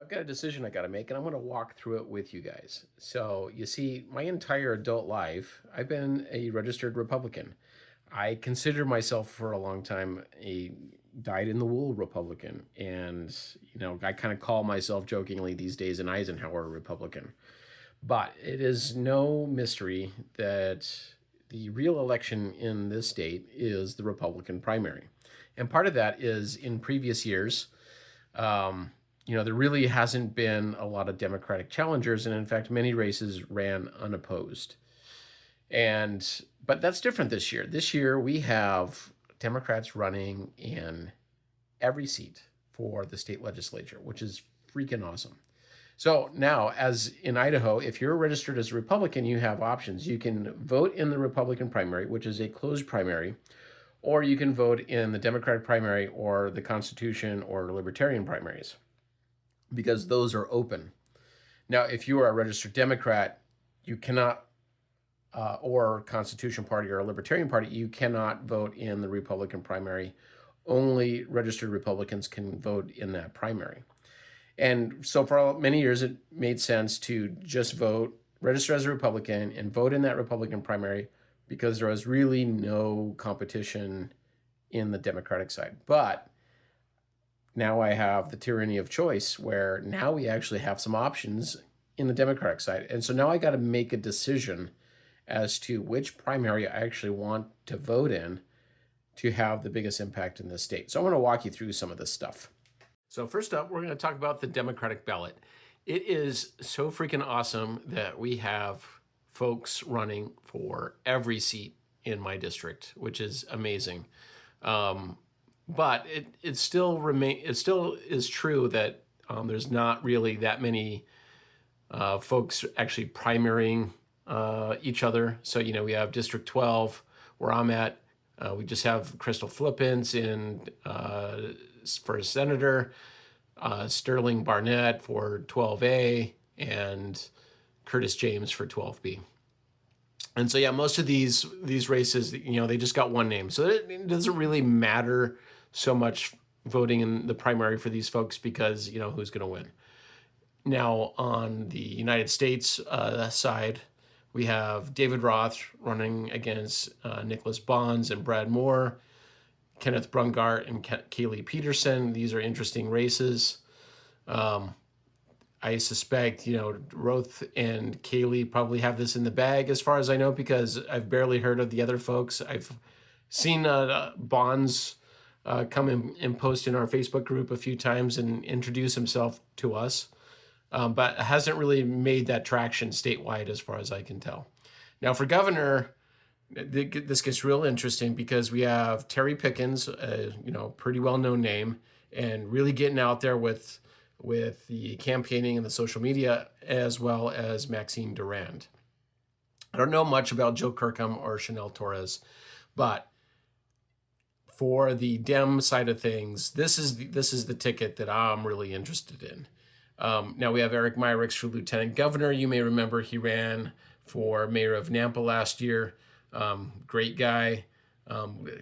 I've got a decision I got to make, and I'm going to walk through it with you guys. So, you see, my entire adult life, I've been a registered Republican. I consider myself for a long time a dyed in the wool Republican. And, I kind of call myself jokingly these days an Eisenhower Republican. But it is no mystery that the real election in this state is the Republican primary. And part of that is in previous years, um, there really hasn't been a lot of Democratic challengers, and in fact, many races ran unopposed. And but that's different this year. This year we have Democrats running in every seat for the state legislature, which is freaking awesome. So now, as in Idaho, if you're registered as a Republican, you have options. You can vote in the Republican primary, which is a closed primary, or you can vote in the Democratic primary or the Constitution or Libertarian primaries because those are open. Now, if you are a registered Democrat, you cannot, or Constitution Party or a Libertarian Party, you cannot vote in the Republican primary. Only registered Republicans can vote in that primary. And so for many years, it made sense to just vote, register as a Republican, and vote in that Republican primary because there was really no competition in the Democratic side. But now I have the tyranny of choice where now we actually have some options in the Democratic side. And so now I got to make a decision as to which primary I actually want to vote in to have the biggest impact in this state. So I'm going to walk you through some of this stuff. So first up, we're going to talk about the Democratic ballot. It is so freaking awesome that we have folks running for every seat in my district, which is amazing. But it still is true that there's not really that many folks actually primarying each other. So we have District 12 where I'm at. We just have Crystal Flippins in for senator, Sterling Barnett for 12A, and Curtis James for 12B. And so most of these races, they just got one name, so it doesn't really matter so much voting in the primary for these folks because who's going to win. Now on the United States side, we have David Roth running against Nicholas Bonds and Brad Moore, Kenneth Brungart and Kaylee Peterson. These are interesting races. I suspect, Roth and Kaylee probably have this in the bag as far as I know, because I've barely heard of the other folks. I've seen Bonds come and post in our Facebook group a few times and introduce himself to us, but hasn't really made that traction statewide as far as I can tell. Now for governor, this gets real interesting because we have Terry Pickens, pretty well-known name, and really getting out there with the campaigning and the social media, as well as Maxime Durand. I don't know much about Joe Kirkham or Chanel Torres, but for the Dem side of things, this is the ticket that I'm really interested in. Now we have Eric Myrick for lieutenant governor. You may remember he ran for mayor of Nampa last year. Great guy.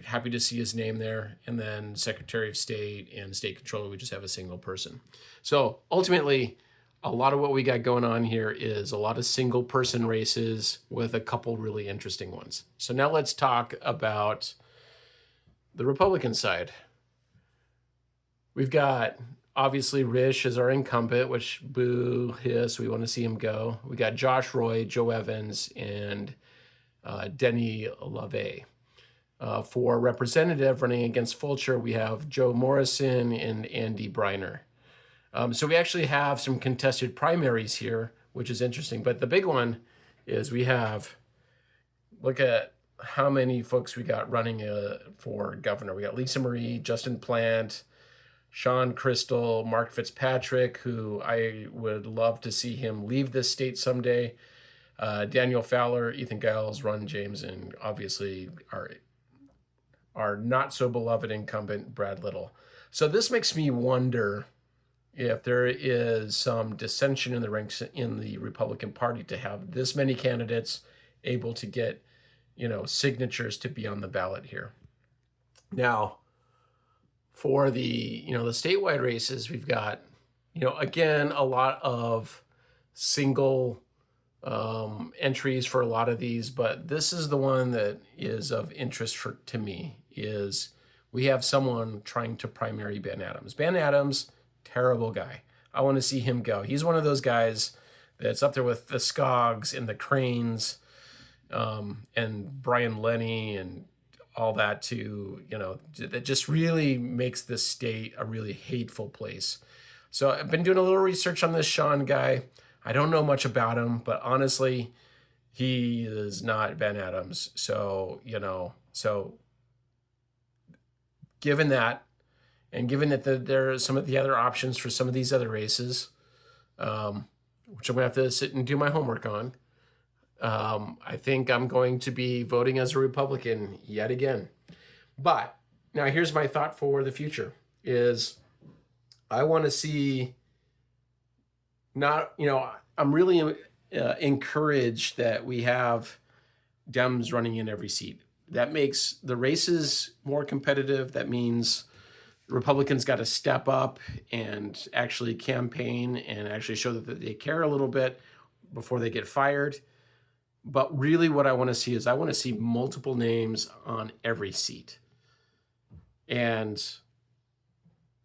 Happy to see his name there. And then Secretary of State and State Controller, we just have a single person. So ultimately, a lot of what we got going on here is a lot of single person races with a couple really interesting ones. So now let's talk about the Republican side. We've got obviously Risch as our incumbent, which boo, hiss, we want to see him go. We got Josh Roy, Joe Evans, and Denny LaVey. For representative running against Fulcher, we have Joe Morrison and Andy Briner. So we actually have some contested primaries here, which is interesting. But the big one is look at how many folks we got running for governor. We got Lisa Marie, Justin Plant, Sean Crystal, Mark Fitzpatrick, who I would love to see him leave this state someday, Daniel Fowler, Ethan Giles, Ron James, and obviously our not so beloved incumbent, Brad Little. So this makes me wonder if there is some dissension in the ranks in the Republican Party to have this many candidates able to get, signatures to be on the ballot here. Now, for the statewide races, we've got Again, a lot of single entries for a lot of these, but this is the one that is of interest to me. Is we have someone trying to primary Ben Adams. Ben Adams, terrible guy. I want to see him go. He's one of those guys that's up there with the Skoggs and the Cranes, and Brian Lenny and all that too. That just really makes this state a really hateful place. So I've been doing a little research on this Sean guy. I don't know much about him, but honestly, he is not Ben Adams. So given that, and given that there are some of the other options for some of these other races, which I'm going to have to sit and do my homework on, I think I'm going to be voting as a Republican yet again. But now here's my thought for the future is I want to see I'm really encouraged that we have Dems running in every seat. That makes the races more competitive. That means Republicans got to step up and actually campaign and actually show that they care a little bit before they get fired. But really what I want to see is I want to see multiple names on every seat. And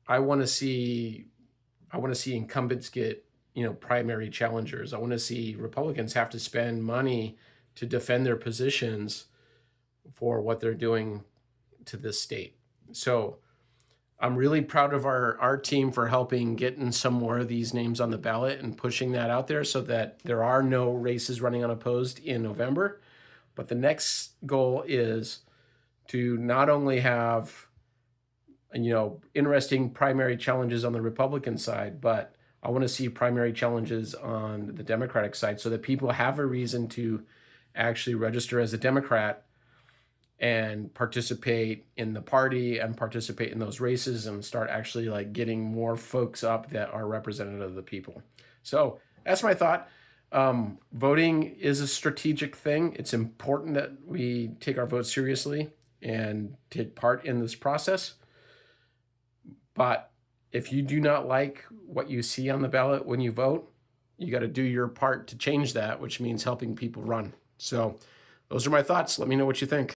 I want to see incumbents get, primary challengers. I want to see Republicans have to spend money to defend their positions for what they're doing to this state. So I'm really proud of our team for helping getting some more of these names on the ballot and pushing that out there so that there are no races running unopposed in November. But the next goal is to not only have, interesting primary challenges on the Republican side, but I want to see primary challenges on the Democratic side so that people have a reason to actually register as a Democrat and participate in the party and participate in those races and start actually getting more folks up that are representative of the people. So that's my thought. Voting is a strategic thing. It's important that we take our vote seriously and take part in this process. But if you do not like what you see on the ballot when you vote, you got to do your part to change that, which means helping people run. So those are my thoughts. Let me know what you think.